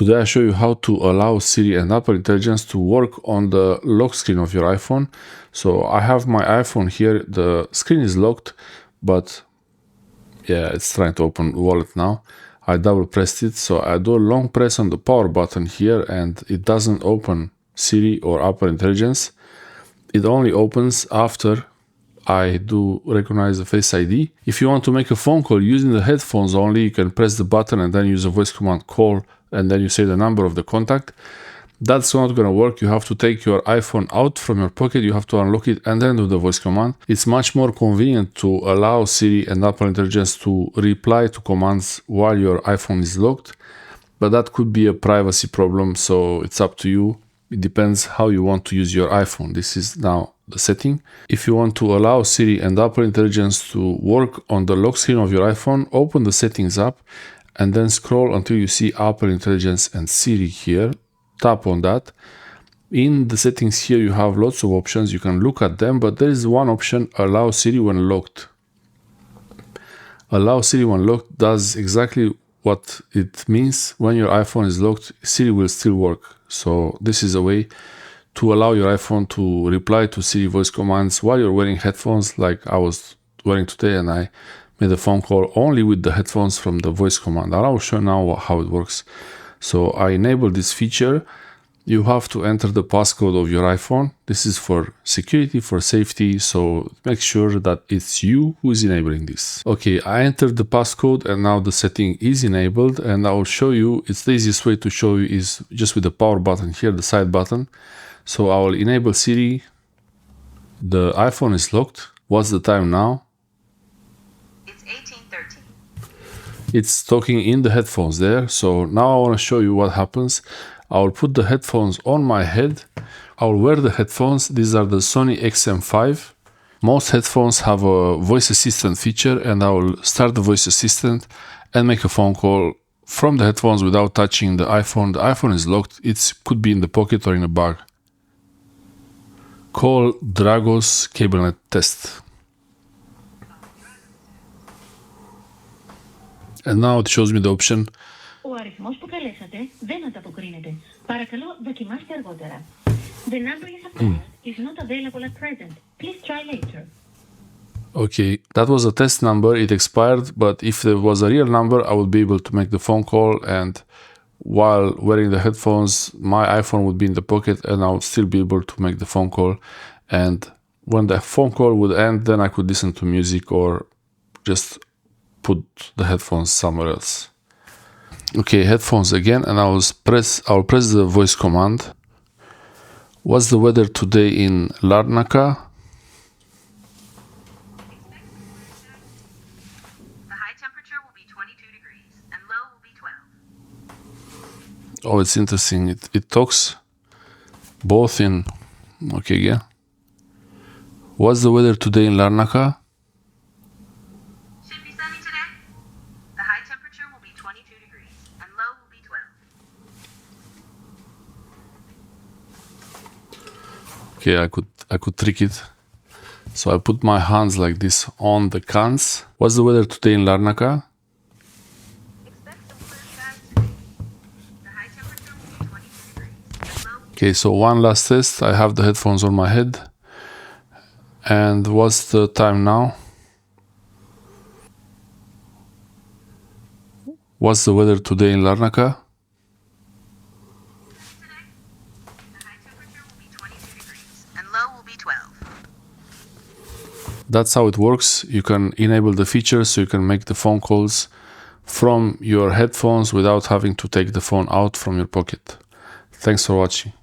Today I show you how to allow Siri and Apple Intelligence to work on the lock screen of your iPhone. So I have my iPhone here, the screen is locked, but yeah, it's trying to open wallet now. I double pressed it, so I do a long press on the power button here and it doesn't open Siri or Apple Intelligence. It only opens after I do recognize the Face ID. If you want to make a phone call using the headphones only, you can press the button and then use a voice command call and then you say the number of the contact. That's not gonna work. You have to take your iPhone out from your pocket, you have to unlock it and then do the voice command. It's much more convenient to allow Siri and Apple Intelligence to reply to commands while your iPhone is locked, but that could be a privacy problem, so it's up to you. It depends how you want to use your iPhone. This is now the setting. If you want to allow Siri and Apple Intelligence to work on the lock screen of your iPhone, open the settings app and then scroll until you see Apple Intelligence and Siri here. Tap on that. In the settings here you have lots of options. You can look at them, but there is one option, allow Siri when locked. Allow Siri when locked does exactly what it means. When your iPhone is locked, Siri will still work. So this is a way to allow your iPhone to reply to Siri voice commands while you're wearing headphones, like I was wearing today, and I made a phone call only with the headphones from the voice command. And I'll show now how it works. So I enable this feature. You have to enter the passcode of your iPhone. This is for security, for safety, so make sure that it's you who is enabling this. Okay, I entered the passcode and now the setting is enabled, and I will show you. It's the easiest way to show you is just with the power button here, the side button. So I will enable Siri. The iPhone is locked. What's the time now? It's 18:13. It's talking in the headphones there. So now I want to show you what happens. I will put the headphones on my head. I will wear the headphones. These are the Sony XM5. Most headphones have a voice assistant feature, and I will start the voice assistant and make a phone call from the headphones without touching the iPhone. The iPhone is locked. It could be in the pocket or in a bag. Call Dragos CableNet test. And now it shows me the option. Ο αριθμός που καλέσατε δεν ανταποκρίνεται. Παρακαλώ, δοκιμάστε αργότερα. The number you have called is not available at present. Please try later. Okay, that was a test number. It expired, but if there was a real number, I would be able to make the phone call, and while wearing the headphones, my iPhone would be in the pocket and I would still be able to make the phone call. And when the phone call would end, then I could listen to music or just put the headphones somewhere else. Okay, headphones again, and I'll press the voice command. What's the weather today in Larnaca? The high temperature will be 22 degrees and low will be 12. Oh, it's interesting. It talks both in... Okay, yeah. What's the weather today in Larnaca? Should be sunny today. The high temperature will be 22 degrees and low will be 12. Okay, I could trick it. So I put my hands like this on the cans. What's the weather today in Larnaca? Expect some clear skies today. The high temperature will be 22 degrees and low will be Okay, so one last test. I have the headphones on my head. And what's the time now? What's the weather today in Larnaca? today. The high temperature will be 22 degrees and low will be 12. That's how it works. You can enable the feature so you can make the phone calls from your headphones without having to take the phone out from your pocket. Thanks for watching.